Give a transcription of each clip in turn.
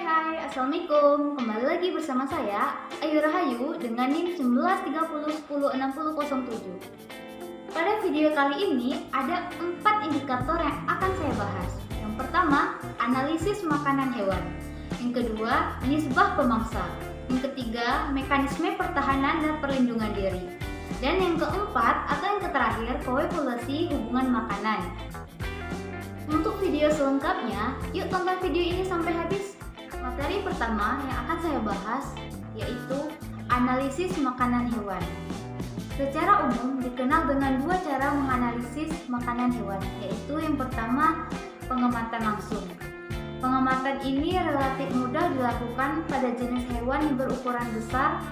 Hai, Assalamualaikum. Kembali lagi bersama saya, Ayu Rahayu dengan NIM 1930106007. Pada video kali ini ada 4 indikator yang akan saya bahas. Yang pertama, analisis makanan hewan. Yang kedua, nisbah pemangsa. Yang ketiga, mekanisme pertahanan dan perlindungan diri. Dan yang keempat atau yang terakhir, koepulasi hubungan makanan. Untuk video selengkapnya, yuk tonton video ini sampai habis. Materi pertama yang akan saya bahas yaitu analisis makanan hewan. Secara umum dikenal dengan dua cara menganalisis makanan hewan, yaitu yang pertama pengamatan langsung. Pengamatan ini relatif mudah dilakukan pada jenis hewan yang berukuran besar,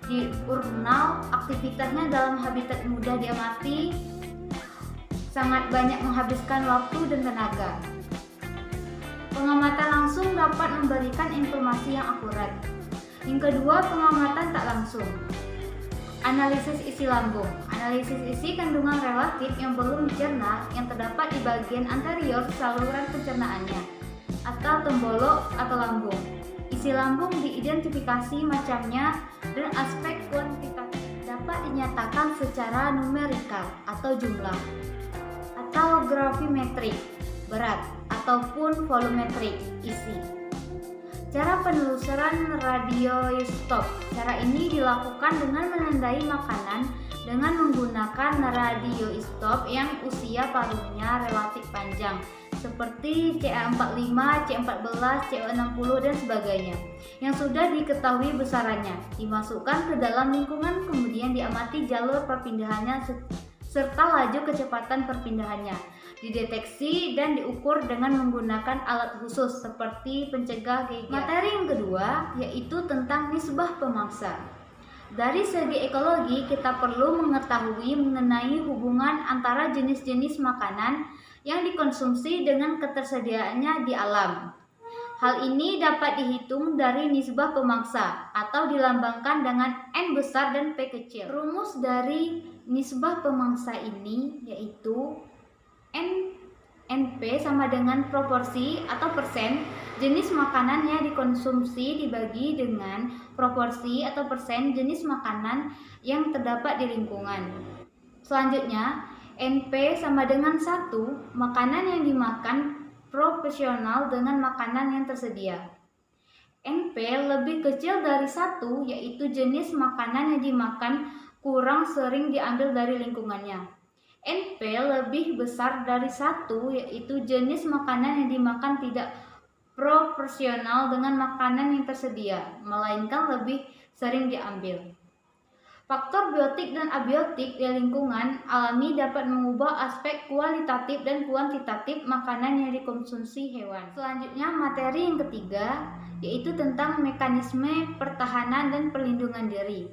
diurnal, aktivitasnya dalam habitat mudah diamati, sangat banyak menghabiskan waktu dan tenaga. Pengamatan langsung dapat memberikan informasi yang akurat. Yang kedua, pengamatan tak langsung. Analisis isi lambung. Analisis isi kandungan relatif yang belum dicerna yang terdapat di bagian anterior saluran pencernaannya atau tembolok atau lambung. Isi lambung diidentifikasi macamnya dan aspek kuantitatif dapat dinyatakan secara numerikal atau jumlah, atau gravimetrik berat, ataupun volumetrik isi. Cara penelusuran radioistop. Cara ini dilakukan dengan menandai makanan dengan menggunakan radioistop yang usia paruhnya relatif panjang, seperti CA45, C14, CO60 dan sebagainya, yang sudah diketahui besarannya, dimasukkan ke dalam lingkungan kemudian diamati jalur perpindahannya serta laju kecepatan perpindahannya, dideteksi dan diukur dengan menggunakan alat khusus seperti pencegah Geiger. Materi yang kedua yaitu tentang nisbah pemangsa. Dari segi ekologi, kita perlu mengetahui mengenai hubungan antara jenis-jenis makanan yang dikonsumsi dengan ketersediaannya di alam. Hal ini dapat dihitung dari nisbah pemangsa atau dilambangkan dengan N besar dan P kecil. Rumus dari nisbah pemangsa ini yaitu NP sama dengan proporsi atau persen jenis makanan yang dikonsumsi dibagi dengan proporsi atau persen jenis makanan yang terdapat di lingkungan. Selanjutnya, NP sama dengan 1 makanan yang dimakan proporsional dengan makanan yang tersedia. NP lebih kecil dari 1 yaitu jenis makanan yang dimakan kurang sering diambil dari lingkungannya. NP lebih besar dari 1 yaitu jenis makanan yang dimakan tidak proporsional dengan makanan yang tersedia, melainkan lebih sering diambil. Faktor biotik dan abiotik di lingkungan alami dapat mengubah aspek kualitatif dan kuantitatif makanan yang dikonsumsi hewan. Selanjutnya, materi yang ketiga yaitu tentang mekanisme pertahanan dan perlindungan diri.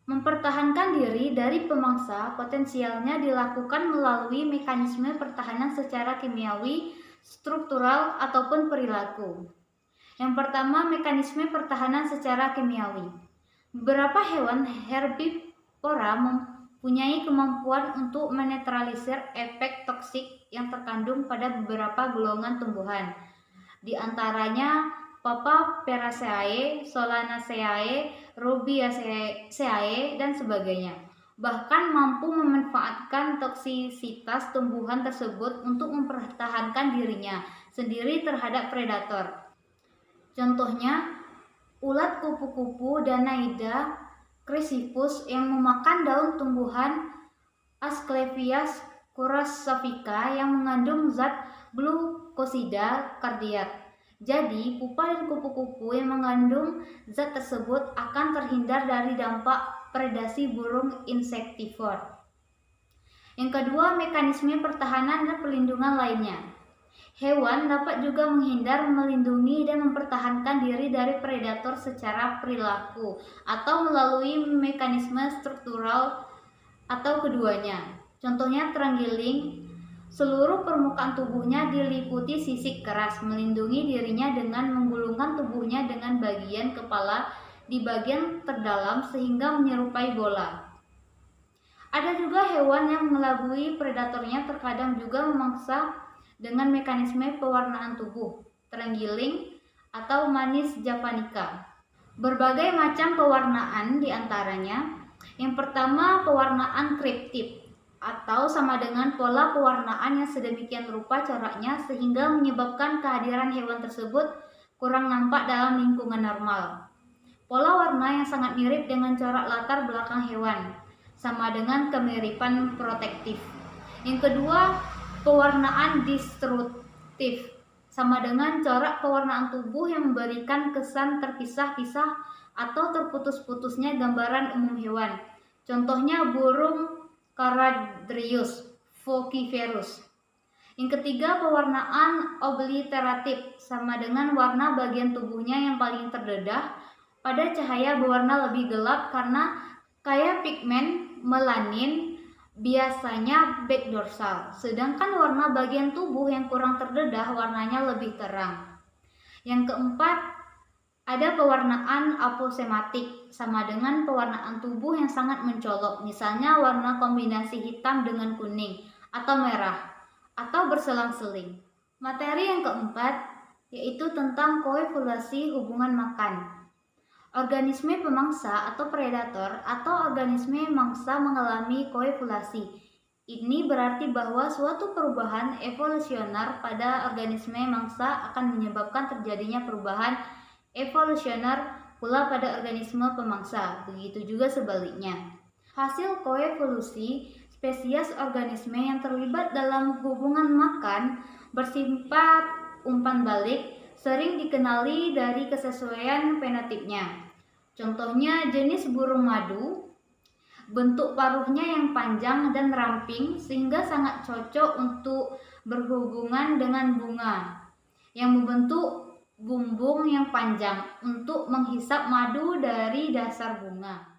Mempertahankan diri dari pemangsa potensialnya dilakukan melalui mekanisme pertahanan secara kimiawi, struktural, ataupun perilaku. Yang pertama, mekanisme pertahanan secara kimiawi. Beberapa hewan herbivora mempunyai kemampuan untuk menetralisir efek toksik yang terkandung pada beberapa golongan tumbuhan, di antaranya Papaver, Solanaceae, Rubiaceae, dan sebagainya. Bahkan mampu memanfaatkan toksisitas tumbuhan tersebut untuk mempertahankan dirinya sendiri terhadap predator. Contohnya, ulat kupu-kupu Danaida crisipus yang memakan daun tumbuhan Asclepias corasavica yang mengandung zat glukosida kardiak. Jadi, pupa dan kupu-kupu yang mengandung zat tersebut akan terhindar dari dampak predasi burung insektivor. Yang kedua, mekanisme pertahanan dan perlindungan lainnya. Hewan dapat juga menghindar, melindungi, dan mempertahankan diri dari predator secara perilaku atau melalui mekanisme struktural atau keduanya. Contohnya terenggiling, seluruh permukaan tubuhnya diliputi sisik keras, melindungi dirinya dengan menggulungkan tubuhnya dengan bagian kepala di bagian terdalam sehingga menyerupai bola. Ada juga hewan yang mengelabui predatornya, terkadang juga memangsa dengan mekanisme pewarnaan tubuh. Terenggiling atau Manis javanica. Berbagai macam pewarnaan diantaranya. Yang pertama, pewarnaan kriptid atau sama dengan pola pewarnaan yang sedemikian rupa coraknya sehingga menyebabkan kehadiran hewan tersebut kurang nampak dalam lingkungan normal. Pola warna yang sangat mirip dengan corak latar belakang hewan, sama dengan kemiripan protektif. Yang kedua, pewarnaan destruktif, sama dengan corak pewarnaan tubuh yang memberikan kesan terpisah-pisah atau terputus-putusnya gambaran umum hewan. Contohnya burung Charadrius vociferus. Yang ketiga, pewarnaan obliteratif, sama dengan warna bagian tubuhnya yang paling terdedah pada cahaya berwarna lebih gelap karena kaya pigmen melanin, biasanya back dorsal, sedangkan warna bagian tubuh yang kurang terdedah warnanya lebih terang. Yang keempat, ada pewarnaan aposematik, sama dengan pewarnaan tubuh yang sangat mencolok, misalnya warna kombinasi hitam dengan kuning atau merah, atau berselang-seling. Materi yang keempat yaitu tentang koevolusi hubungan makan. Organisme pemangsa atau predator atau organisme mangsa mengalami koevolusi. Ini berarti bahwa suatu perubahan evolusioner pada organisme mangsa akan menyebabkan terjadinya perubahan evolusioner pula pada organisme pemangsa, begitu juga sebaliknya. Hasil koevolusi spesies organisme yang terlibat dalam hubungan makan bersifat umpan balik sering dikenali dari kesesuaian fenotipnya. Contohnya jenis burung madu, bentuk paruhnya yang panjang dan ramping sehingga sangat cocok untuk berhubungan dengan bunga yang membentuk bumbung yang panjang untuk menghisap madu dari dasar bunga.